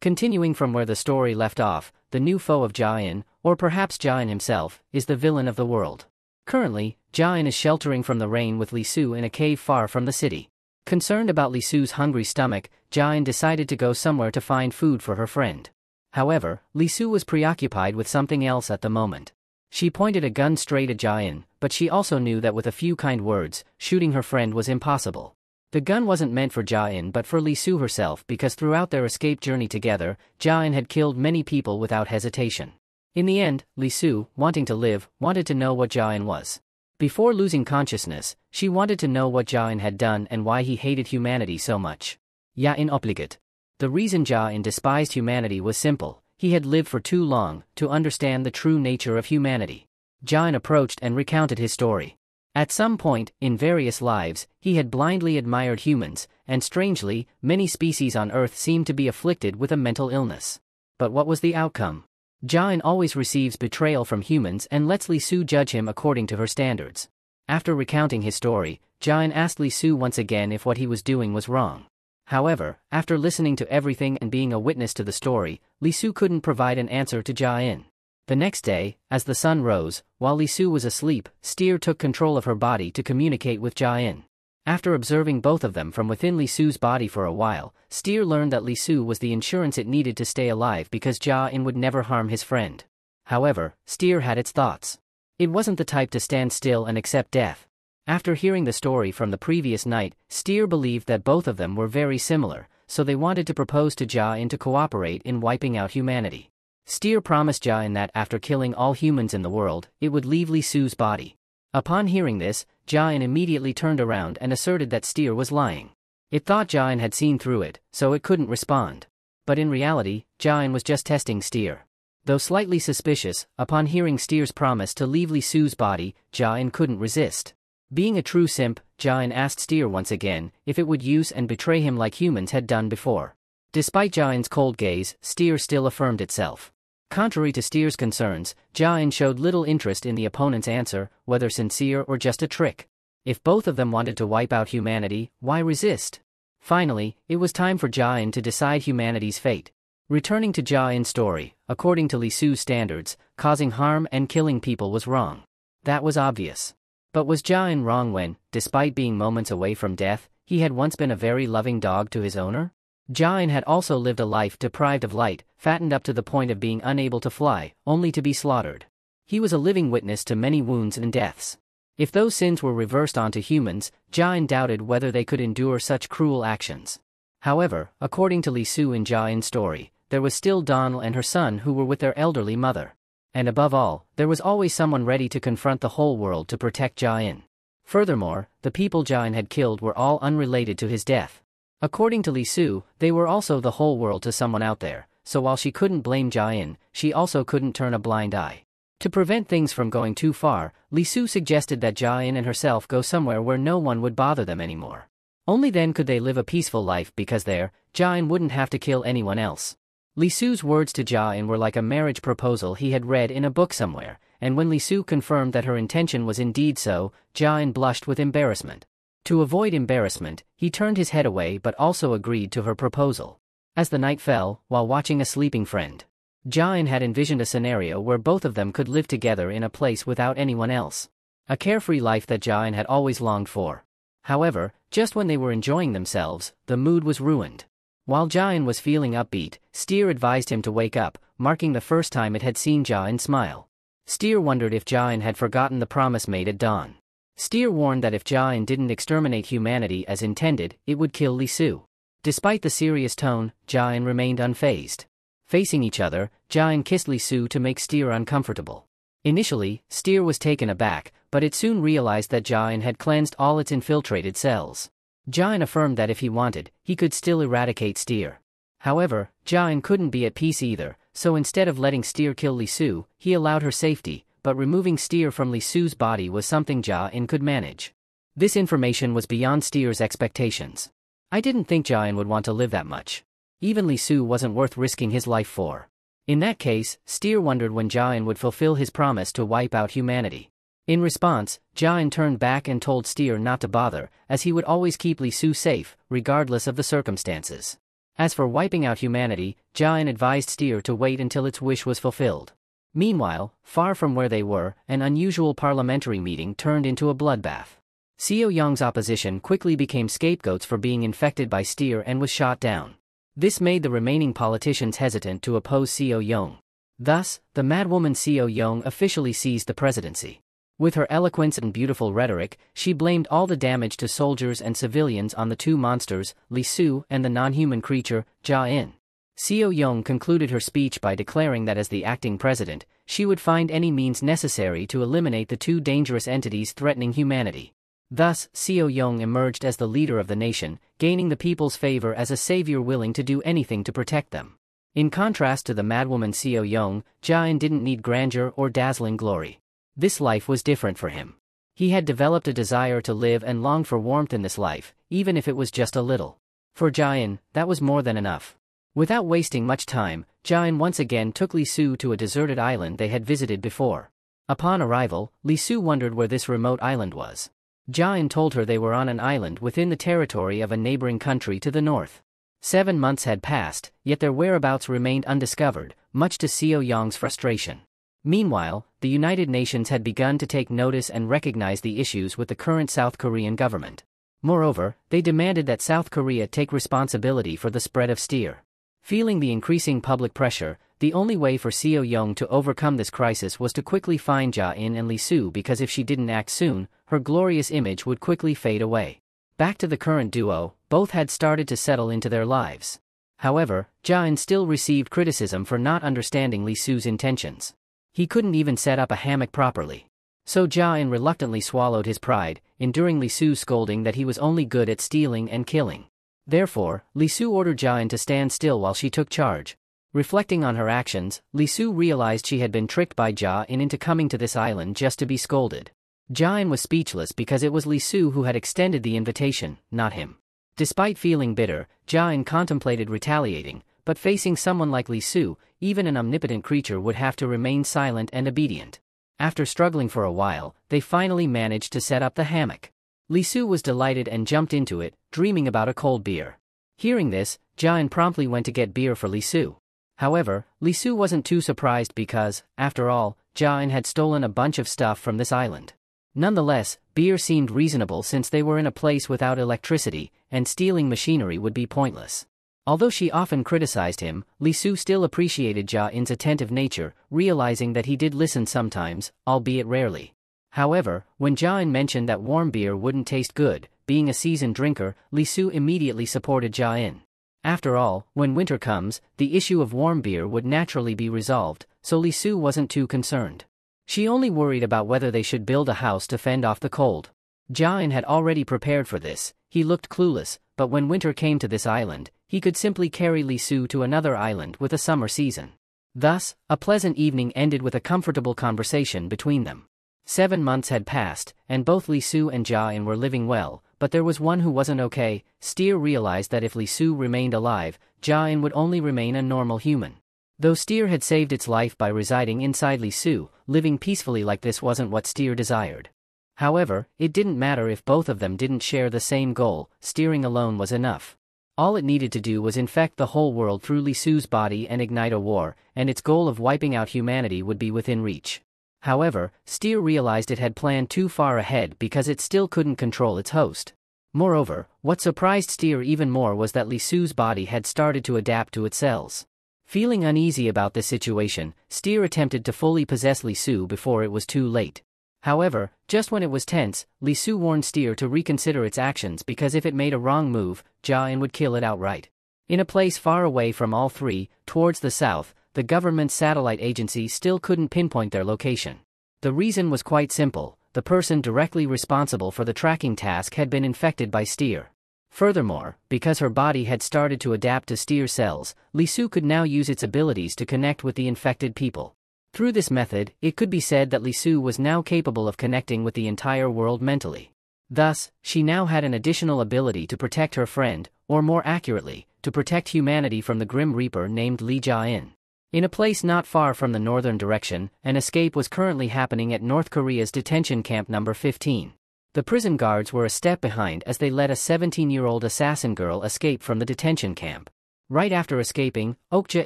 Continuing from where the story left off, the new foe of Jian, or perhaps Jian himself, is the villain of the world. Currently, Jian is sheltering from the rain with Li Su in a cave far from the city. Concerned about Li Su's hungry stomach, Jian decided to go somewhere to find food for her friend. However, Li Su was preoccupied with something else at the moment. She pointed a gun straight at Jian, but she also knew that with a few kind words, shooting her friend was impossible. The gun wasn't meant for Jian but for Li Su herself because throughout their escape journey together, Jian had killed many people without hesitation. In the end, Li Su, wanting to live, wanted to know what Jian was. Before losing consciousness, she wanted to know what Jian had done and why he hated humanity so much. Jian obligate. The reason Jian despised humanity was simple: he had lived for too long to understand the true nature of humanity. Jian approached and recounted his story. At some point, in various lives, he had blindly admired humans, and strangely, many species on Earth seemed to be afflicted with a mental illness. But what was the outcome? Jian always receives betrayal from humans and lets Li Su judge him according to her standards. After recounting his story, Jian asked Li Su once again if what he was doing was wrong. However, after listening to everything and being a witness to the story, Li Su couldn't provide an answer to Jian. The next day, as the sun rose, while Li Su was asleep, Steer took control of her body to communicate with Jian. After observing both of them from within Li Su's body for a while, Steer learned that Li Su was the insurance it needed to stay alive because Jian would never harm his friend. However, Steer had its thoughts. It wasn't the type to stand still and accept death. After hearing the story from the previous night, Steer believed that both of them were very similar, so they wanted to propose to Jian to cooperate in wiping out humanity. Steer promised Jian that after killing all humans in the world, it would leave Li Su's body. Upon hearing this, Jian immediately turned around and asserted that Steer was lying. It thought Jian had seen through it, so it couldn't respond. But in reality, Jian was just testing Steer. Though slightly suspicious, upon hearing Steer's promise to leave Li Su's body, Jian couldn't resist. Being a true simp, Jian asked Steer once again if it would use and betray him like humans had done before. Despite Jian's cold gaze, Steer still affirmed itself. Contrary to Steer's concerns, Jian showed little interest in the opponent's answer, whether sincere or just a trick. If both of them wanted to wipe out humanity, why resist? Finally, it was time for Jian to decide humanity's fate. Returning to Jian's story, according to Li Su's standards, causing harm and killing people was wrong. That was obvious. But was Jian wrong when, despite being moments away from death, he had once been a very loving dog to his owner? Jian had also lived a life deprived of light, fattened up to the point of being unable to fly, only to be slaughtered. He was a living witness to many wounds and deaths. If those sins were reversed onto humans, Jian doubted whether they could endure such cruel actions. However, according to Li Su in Jian's story, there was still Donnell and her son who were with their elderly mother. And above all, there was always someone ready to confront the whole world to protect Jian. Furthermore, the people Jian had killed were all unrelated to his death. According to Li Su, they were also the whole world to someone out there, so while she couldn't blame Jian, she also couldn't turn a blind eye. To prevent things from going too far, Li Su suggested that Jian and herself go somewhere where no one would bother them anymore. Only then could they live a peaceful life because there, Jian wouldn't have to kill anyone else. Li Su's words to Jian were like a marriage proposal he had read in a book somewhere, and when Li Su confirmed that her intention was indeed so, Jian blushed with embarrassment. To avoid embarrassment, he turned his head away but also agreed to her proposal. As the night fell, while watching a sleeping friend, Jian had envisioned a scenario where both of them could live together in a place without anyone else. A carefree life that Jian had always longed for. However, just when they were enjoying themselves, the mood was ruined. While Jian was feeling upbeat, Steer advised him to wake up, marking the first time it had seen Jian smile. Steer wondered if Jian had forgotten the promise made at dawn. Steer warned that if Jian didn't exterminate humanity as intended, it would kill Li Su. Despite the serious tone, Jian remained unfazed. Facing each other, Jian kissed Li Su to make Steer uncomfortable. Initially, Steer was taken aback, but it soon realized that Jian had cleansed all its infiltrated cells. Jian affirmed that if he wanted, he could still eradicate Steer. However, Jian couldn't be at peace either, so instead of letting Steer kill Li Su, he allowed her safety, but removing Steer from Li Su's body was something Jian could manage. This information was beyond Steer's expectations. I didn't think Jian would want to live that much. Even Li Su wasn't worth risking his life for. In that case, Steer wondered when Jian would fulfill his promise to wipe out humanity. In response, Jian turned back and told Steer not to bother, as he would always keep Li Su safe, regardless of the circumstances. As for wiping out humanity, Jia-in advised Steer to wait until its wish was fulfilled. Meanwhile, far from where they were, an unusual parliamentary meeting turned into a bloodbath. Seo Young's opposition quickly became scapegoats for being infected by Steer and was shot down. This made the remaining politicians hesitant to oppose Seo Young. Thus, the madwoman Seo Young officially seized the presidency. With her eloquence and beautiful rhetoric, she blamed all the damage to soldiers and civilians on the two monsters, Li Su and the non-human creature, Jia-in. Seo Young concluded her speech by declaring that as the acting president, she would find any means necessary to eliminate the two dangerous entities threatening humanity. Thus, Seo Young emerged as the leader of the nation, gaining the people's favor as a savior willing to do anything to protect them. In contrast to the madwoman Seo Young, Jia-in didn't need grandeur or dazzling glory. This life was different for him. He had developed a desire to live and longed for warmth in this life, even if it was just a little. For Jia-in, that was more than enough. Without wasting much time, Jia-in once again took Li Su to a deserted island they had visited before. Upon arrival, Li Su wondered where this remote island was. Jia-in told her they were on an island within the territory of a neighboring country to the north. 7 months had passed, yet their whereabouts remained undiscovered, much to Seo Young's frustration. Meanwhile, the United Nations had begun to take notice and recognize the issues with the current South Korean government. Moreover, they demanded that South Korea take responsibility for the spread of Steer. Feeling the increasing public pressure, the only way for Seo Young to overcome this crisis was to quickly find Jia-in and Li Su, because if she didn't act soon, her glorious image would quickly fade away. Back to the current duo, both had started to settle into their lives. However, Jia-in still received criticism for not understanding Li Su's intentions. He couldn't even set up a hammock properly. So Jia-in reluctantly swallowed his pride, enduring Li Su's scolding that he was only good at stealing and killing. Therefore, Li Su ordered Jia-in to stand still while she took charge. Reflecting on her actions, Li Su realized she had been tricked by Jia-in into coming to this island just to be scolded. Jia-in was speechless because it was Li Su who had extended the invitation, not him. Despite feeling bitter, Jia-in contemplated retaliating, but facing someone like Li Su, even an omnipotent creature would have to remain silent and obedient. After struggling for a while, they finally managed to set up the hammock. Li Su was delighted and jumped into it, dreaming about a cold beer. Hearing this, Jia-in promptly went to get beer for Li Su. However, Li Su wasn't too surprised because, after all, Jia-in had stolen a bunch of stuff from this island. Nonetheless, beer seemed reasonable since they were in a place without electricity, and stealing machinery would be pointless. Although she often criticized him, Li Su still appreciated Jia-in's attentive nature, realizing that he did listen sometimes, albeit rarely. However, when Jia-in mentioned that warm beer wouldn't taste good, being a seasoned drinker, Li Su immediately supported Jia-in. After all, when winter comes, the issue of warm beer would naturally be resolved, so Li Su wasn't too concerned. She only worried about whether they should build a house to fend off the cold. Jia-in had already prepared for this. He looked clueless, but when winter came to this island, he could simply carry Li Su to another island with a summer season. Thus, a pleasant evening ended with a comfortable conversation between them. 7 months had passed, and both Li Su and Jia-in were living well, but there was one who wasn't okay. Steer realized that if Li Su remained alive, Jia-in would only remain a normal human. Though Steer had saved its life by residing inside Li Su, living peacefully like this wasn't what Steer desired. However, it didn't matter if both of them didn't share the same goal. Steering alone was enough. All it needed to do was infect the whole world through Li Su's body and ignite a war, and its goal of wiping out humanity would be within reach. However, Steer realized it had planned too far ahead because it still couldn't control its host. Moreover, what surprised Steer even more was that Li Su's body had started to adapt to its cells. Feeling uneasy about this situation, Steer attempted to fully possess Li Su before it was too late. However, just when it was tense, Li Su warned Steer to reconsider its actions because if it made a wrong move, Jia-in would kill it outright. In a place far away from all three, towards the south, the government's satellite agency still couldn't pinpoint their location. The reason was quite simple: the person directly responsible for the tracking task had been infected by Steer. Furthermore, because her body had started to adapt to Steer cells, Li Su could now use its abilities to connect with the infected people. Through this method, it could be said that Li Su was now capable of connecting with the entire world mentally. Thus, she now had an additional ability to protect her friend, or more accurately, to protect humanity from the Grim Reaper named Lee Jia-in. In a place not far from the northern direction, an escape was currently happening at North Korea's detention camp number 15. The prison guards were a step behind as they let a 17-year-old assassin girl escape from the detention camp. Right after escaping, Okja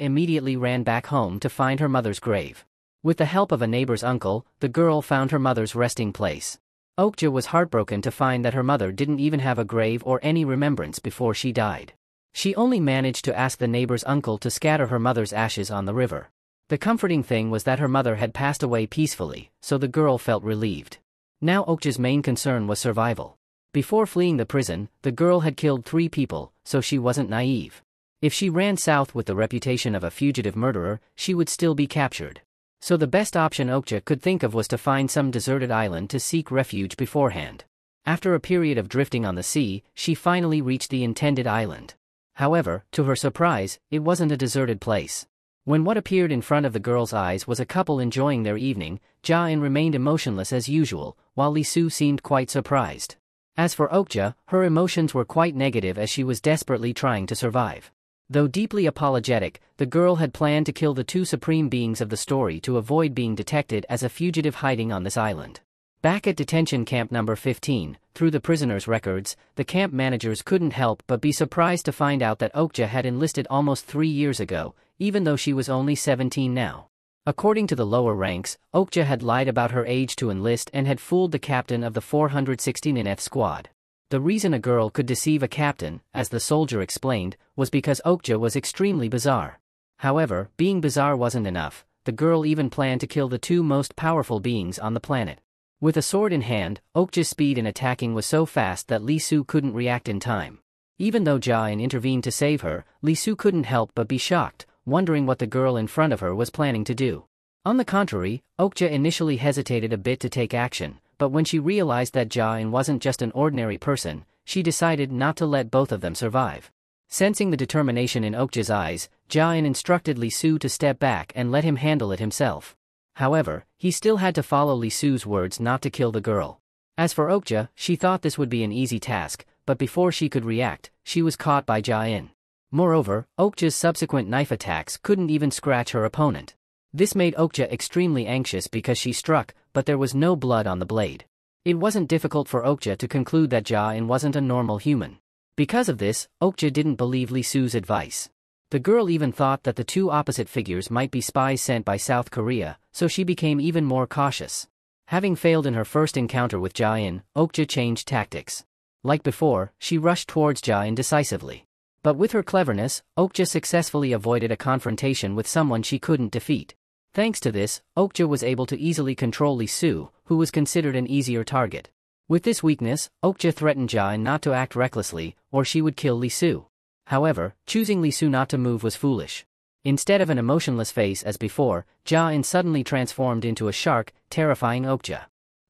immediately ran back home to find her mother's grave. With the help of a neighbor's uncle, the girl found her mother's resting place. Okja was heartbroken to find that her mother didn't even have a grave or any remembrance before she died. She only managed to ask the neighbor's uncle to scatter her mother's ashes on the river. The comforting thing was that her mother had passed away peacefully, so the girl felt relieved. Now Okja's main concern was survival. Before fleeing the prison, the girl had killed 3 people, so she wasn't naive. If she ran south with the reputation of a fugitive murderer, she would still be captured. So the best option Okja could think of was to find some deserted island to seek refuge beforehand. After a period of drifting on the sea, she finally reached the intended island. However, to her surprise, it wasn't a deserted place. When what appeared in front of the girl's eyes was a couple enjoying their evening, Ja-in remained emotionless as usual, while Lee Su seemed quite surprised. As for Okja, her emotions were quite negative as she was desperately trying to survive. Though deeply apologetic, the girl had planned to kill the 2 supreme beings of the story to avoid being detected as a fugitive hiding on this island. Back at detention camp number 15, through the prisoners' records, the camp managers couldn't help but be surprised to find out that Okja had enlisted almost 3 years ago, even though she was only 17 now. According to the lower ranks, Okja had lied about her age to enlist and had fooled the captain of the 416th Squad. The reason a girl could deceive a captain, as the soldier explained, was because Okja was extremely bizarre. However, being bizarre wasn't enough. The girl even planned to kill the 2 most powerful beings on the planet. With a sword in hand, Okja's speed in attacking was so fast that Lee Su couldn't react in time. Even though Ja-in intervened to save her, Lee Su couldn't help but be shocked, wondering what the girl in front of her was planning to do. On the contrary, Okja initially hesitated a bit to take action, but when she realized that Ja-in wasn't just an ordinary person, she decided not to let both of them survive. Sensing the determination in Okja's eyes, Ja-in instructed Lee Su to step back and let him handle it himself. However, he still had to follow Lee Su's words not to kill the girl. As for Okja, she thought this would be an easy task, but before she could react, she was caught by Ja-in. Moreover, Okja's subsequent knife attacks couldn't even scratch her opponent. This made Okja extremely anxious because she struck, but there was no blood on the blade. It wasn't difficult for Okja to conclude that Ja-in wasn't a normal human. Because of this, Okja didn't believe Lee Su's advice. The girl even thought that the 2 opposite figures might be spies sent by South Korea, so she became even more cautious. Having failed in her first encounter with Ja-in, Okja changed tactics. Like before, she rushed towards Ja-in decisively. But with her cleverness, Okja successfully avoided a confrontation with someone she couldn't defeat. Thanks to this, Okja was able to easily control Lee Su, who was considered an easier target. With this weakness, Okja threatened Ja-in not to act recklessly, or she would kill Lee Su. However, choosing Lee Su not to move was foolish. Instead of an emotionless face as before, Ja-in suddenly transformed into a shark, terrifying Okja.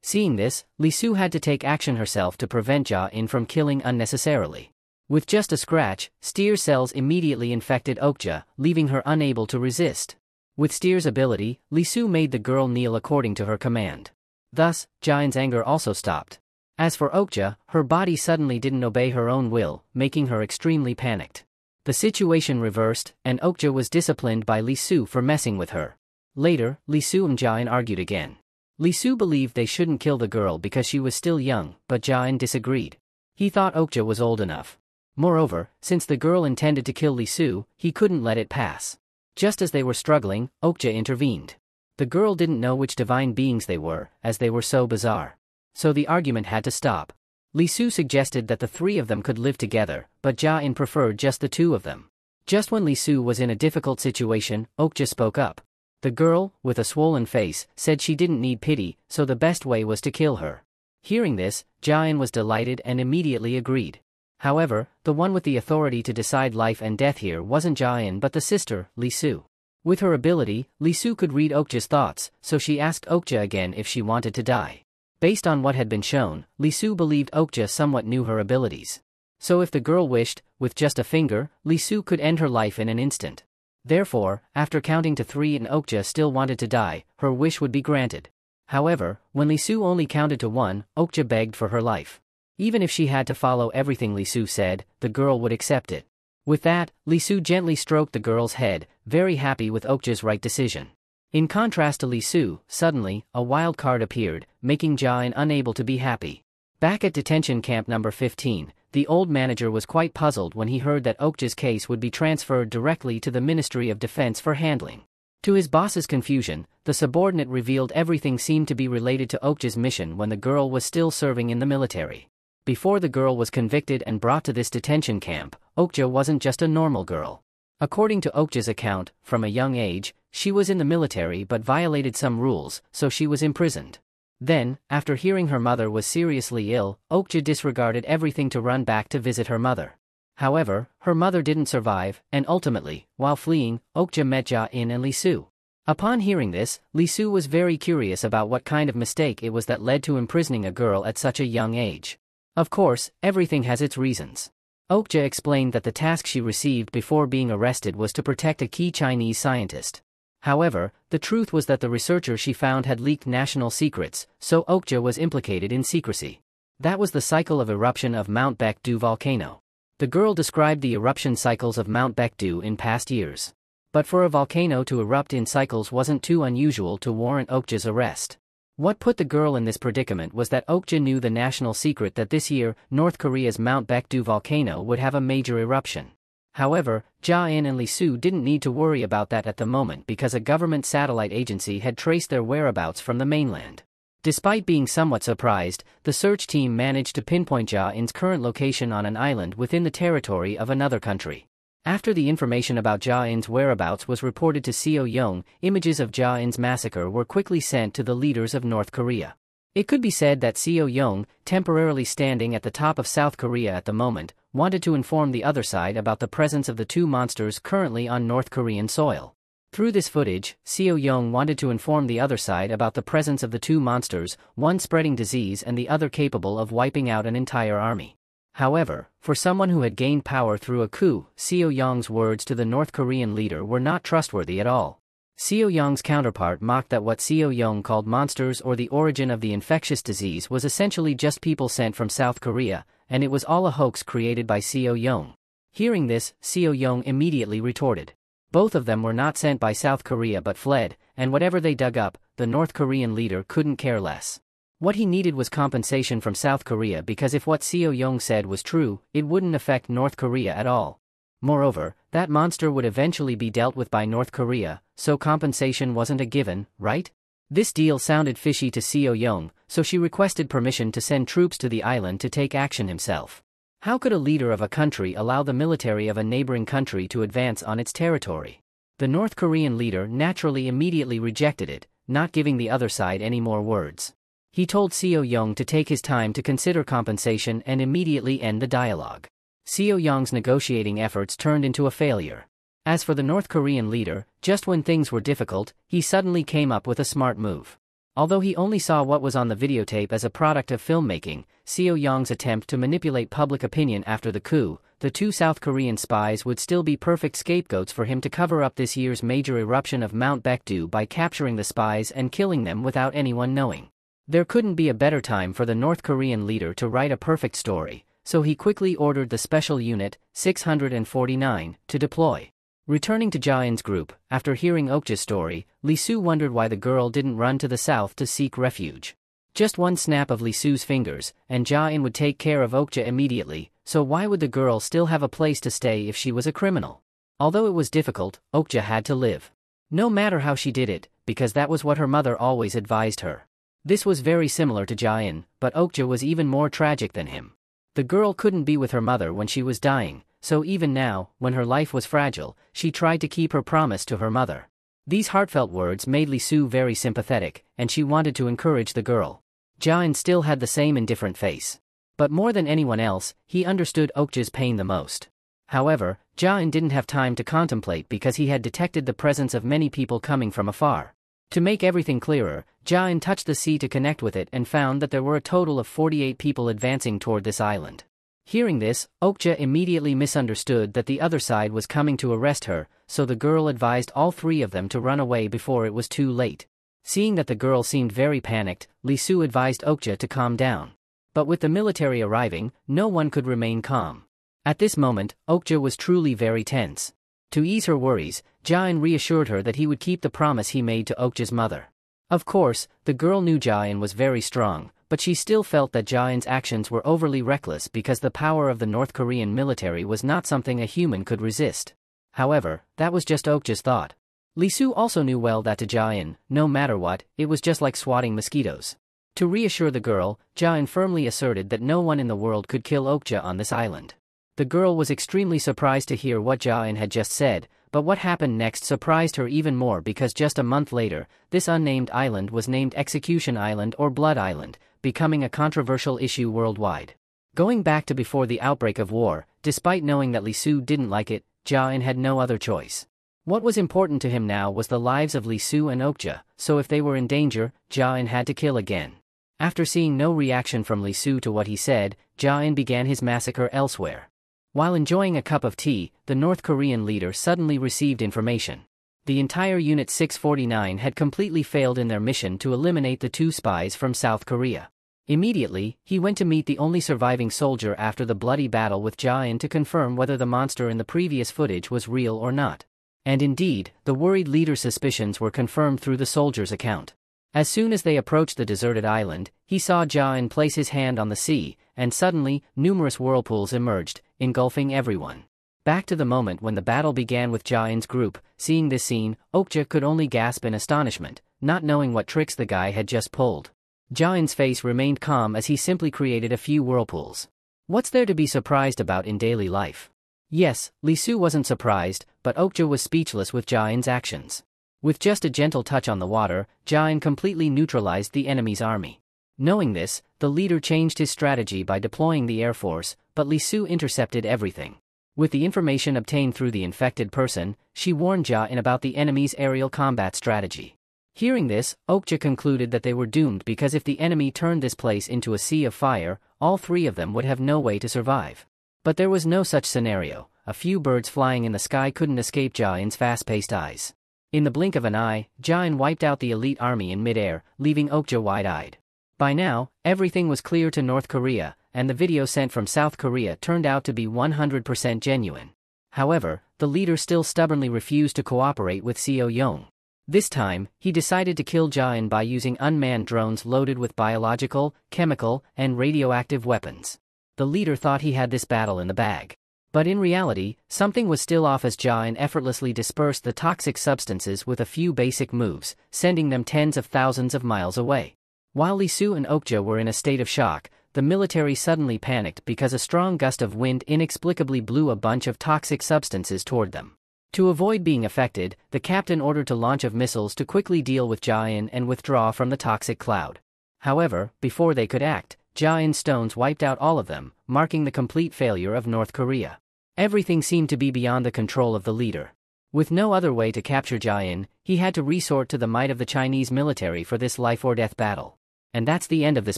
Seeing this, Lee Su had to take action herself to prevent Ja-in from killing unnecessarily. With just a scratch, Steer's cells immediately infected Okja, leaving her unable to resist. With Steer's ability, Lee Su made the girl kneel according to her command. Thus, Ja-in's anger also stopped. As for Okja, her body suddenly didn't obey her own will, making her extremely panicked. The situation reversed, and Okja was disciplined by Lee Su for messing with her. Later, Lee Su and Ja-in argued again. Lee Su believed they shouldn't kill the girl because she was still young, but Ja-in disagreed. He thought Okja was old enough. Moreover, since the girl intended to kill Lee Su, he couldn't let it pass. Just as they were struggling, Okja intervened. The girl didn't know which divine beings they were, as they were so bizarre. So the argument had to stop. Lee Su suggested that the 3 of them could live together, but Ja-in preferred just the 2 of them. Just when Lee Su was in a difficult situation, Okja spoke up. The girl, with a swollen face, said she didn't need pity, so the best way was to kill her. Hearing this, Ja-in was delighted and immediately agreed. However, the one with the authority to decide life and death here wasn't Ja-in but the sister, Lee Su. With her ability, Lee Su could read Okja's thoughts, so she asked Okja again if she wanted to die. Based on what had been shown, Lee Su believed Okja somewhat knew her abilities. So if the girl wished, with just a finger, Lee Su could end her life in an instant. Therefore, after counting to 3 and Okja still wanted to die, her wish would be granted. However, when Lee Su only counted to 1, Okja begged for her life. Even if she had to follow everything Lee Su said, the girl would accept it. With that, Lee Su gently stroked the girl's head, very happy with Okja's right decision. In contrast to Lee Su, suddenly, a wild card appeared, making Ja-in unable to be happy. Back at detention camp number 15, the old manager was quite puzzled when he heard that Okja's case would be transferred directly to the Ministry of Defense for handling. To his boss's confusion, the subordinate revealed everything seemed to be related to Okja's mission when the girl was still serving in the military. Before the girl was convicted and brought to this detention camp, Okja wasn't just a normal girl. According to Okja's account, from a young age, she was in the military but violated some rules, so she was imprisoned. Then, after hearing her mother was seriously ill, Okja disregarded everything to run back to visit her mother. However, her mother didn't survive, and ultimately, while fleeing, Okja met Ja-in and Li Su. Upon hearing this, Li Su was very curious about what kind of mistake it was that led to imprisoning a girl at such a young age. Of course, everything has its reasons. Okja explained that the task she received before being arrested was to protect a key Chinese scientist. However, the truth was that the researcher she found had leaked national secrets, so Okja was implicated in secrecy. That was the cycle of eruption of Mount Baekdu volcano. The girl described the eruption cycles of Mount Baekdu in past years. But for a volcano to erupt in cycles wasn't too unusual to warrant Okja's arrest. What put the girl in this predicament was that Okja knew the national secret that this year, North Korea's Mount Baekdu volcano would have a major eruption. However, Ja-in and Li Su didn't need to worry about that at the moment because a government satellite agency had traced their whereabouts from the mainland. Despite being somewhat surprised, the search team managed to pinpoint Ja-in's current location on an island within the territory of another country. After the information about Ja-in's whereabouts was reported to Seo-yong, images of Ja-in's massacre were quickly sent to the leaders of North Korea. It could be said that Seo-yong, temporarily standing at the top of South Korea at the moment, wanted to inform the other side about the presence of the two monsters currently on North Korean soil. Through this footage, Seo-yong wanted to inform the other side about the presence of the two monsters, one spreading disease and the other capable of wiping out an entire army. However, for someone who had gained power through a coup, Seo-yong's words to the North Korean leader were not trustworthy at all. Seo-yong's counterpart mocked that what Seo-yong called monsters or the origin of the infectious disease was essentially just people sent from South Korea, and it was all a hoax created by Seo-yong. Hearing this, Seo-yong immediately retorted. Both of them were not sent by South Korea but fled, and whatever they dug up, the North Korean leader couldn't care less. What he needed was compensation from South Korea because if what Seo-yong said was true, it wouldn't affect North Korea at all. Moreover, that monster would eventually be dealt with by North Korea, so compensation wasn't a given, right? This deal sounded fishy to Seo-yong, so she requested permission to send troops to the island to take action himself. How could a leader of a country allow the military of a neighboring country to advance on its territory? The North Korean leader naturally immediately rejected it, not giving the other side any more words. He told Seo-yong to take his time to consider compensation and immediately end the dialogue. Seo-yong's negotiating efforts turned into a failure. As for the North Korean leader, just when things were difficult, he suddenly came up with a smart move. Although he only saw what was on the videotape as a product of filmmaking, Seo-yong's attempt to manipulate public opinion after the coup, the two South Korean spies would still be perfect scapegoats for him to cover up this year's major eruption of Mount Baekdu by capturing the spies and killing them without anyone knowing. There couldn't be a better time for the North Korean leader to write a perfect story, so he quickly ordered the Special Unit 649 to deploy. Returning to Ja-in's group, after hearing Okja's story, Li Su wondered why the girl didn't run to the south to seek refuge. Just one snap of Li Su's fingers, and Ja-in would take care of Okja immediately, so why would the girl still have a place to stay if she was a criminal? Although it was difficult, Okja had to live. No matter how she did it, because that was what her mother always advised her. This was very similar to Ja-in, but Okja was even more tragic than him. The girl couldn't be with her mother when she was dying, so even now, when her life was fragile, she tried to keep her promise to her mother. These heartfelt words made Li Su very sympathetic, and she wanted to encourage the girl. Ja-in still had the same indifferent face. But more than anyone else, he understood Okja's pain the most. However, Ja-in didn't have time to contemplate because he had detected the presence of many people coming from afar. To make everything clearer, Ja-in touched the sea to connect with it and found that there were a total of 48 people advancing toward this island. Hearing this, Okja immediately misunderstood that the other side was coming to arrest her, so the girl advised all three of them to run away before it was too late. Seeing that the girl seemed very panicked, Li Su advised Okja to calm down. But with the military arriving, no one could remain calm. At this moment, Okja was truly very tense. To ease her worries, Ja-in reassured her that he would keep the promise he made to Okja's mother. Of course, the girl knew Ja-in was very strong, but she still felt that Jain's actions were overly reckless because the power of the North Korean military was not something a human could resist. However, that was just Okja's thought. Lee Soo also knew well that to Jain, no matter what, it was just like swatting mosquitoes. To reassure the girl, Jain firmly asserted that no one in the world could kill Okja on this island. The girl was extremely surprised to hear what Jain had just said, but what happened next surprised her even more because just a month later, this unnamed island was named Execution Island or Blood Island, becoming a controversial issue worldwide. Going back to before the outbreak of war, despite knowing that Lee Soo didn't like it, Jain had no other choice. What was important to him now was the lives of Lee Soo and Okja, so if they were in danger, Jain had to kill again. After seeing no reaction from Lee Soo to what he said, Jain began his massacre elsewhere. While enjoying a cup of tea, the North Korean leader suddenly received information. The entire Unit 649 had completely failed in their mission to eliminate the 2 spies from South Korea. Immediately, he went to meet the only surviving soldier after the bloody battle with Jain to confirm whether the monster in the previous footage was real or not. And indeed, the worried leader's suspicions were confirmed through the soldier's account. As soon as they approached the deserted island, he saw Jain place his hand on the sea, and suddenly, numerous whirlpools emerged, engulfing everyone. Back to the moment when the battle began with Jain's group, seeing this scene, Okja could only gasp in astonishment, not knowing what tricks the guy had just pulled. Jain's face remained calm as he simply created a few whirlpools. What's there to be surprised about in daily life? Yes, Lee Soo wasn't surprised, but Okja was speechless with Jain's actions. With just a gentle touch on the water, Jain completely neutralized the enemy's army. Knowing this, the leader changed his strategy by deploying the Air Force, but Lee Soo intercepted everything. With the information obtained through the infected person, she warned Jain about the enemy's aerial combat strategy. Hearing this, Okja concluded that they were doomed because if the enemy turned this place into a sea of fire, all 3 of them would have no way to survive. But there was no such scenario. A few birds flying in the sky couldn't escape Jain's fast-paced eyes. In the blink of an eye, Jain wiped out the elite army in midair, leaving Okja wide-eyed. By now, everything was clear to North Korea, and the video sent from South Korea turned out to be 100% genuine. However, the leader still stubbornly refused to cooperate with Seo Yong. This time, he decided to kill Jain by using unmanned drones loaded with biological, chemical, and radioactive weapons. The leader thought he had this battle in the bag. But in reality, something was still off as Jain effortlessly dispersed the toxic substances with a few basic moves, sending them tens of thousands of miles away. While Lee Soo and Okja were in a state of shock, the military suddenly panicked because a strong gust of wind inexplicably blew a bunch of toxic substances toward them. To avoid being affected, the captain ordered a launch of missiles to quickly deal with Jain and withdraw from the toxic cloud. However, before they could act, Jain's stones wiped out all of them, marking the complete failure of North Korea. Everything seemed to be beyond the control of the leader. With no other way to capture Jain, he had to resort to the might of the Chinese military for this life-or-death battle. And that's the end of this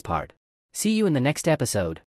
part. See you in the next episode.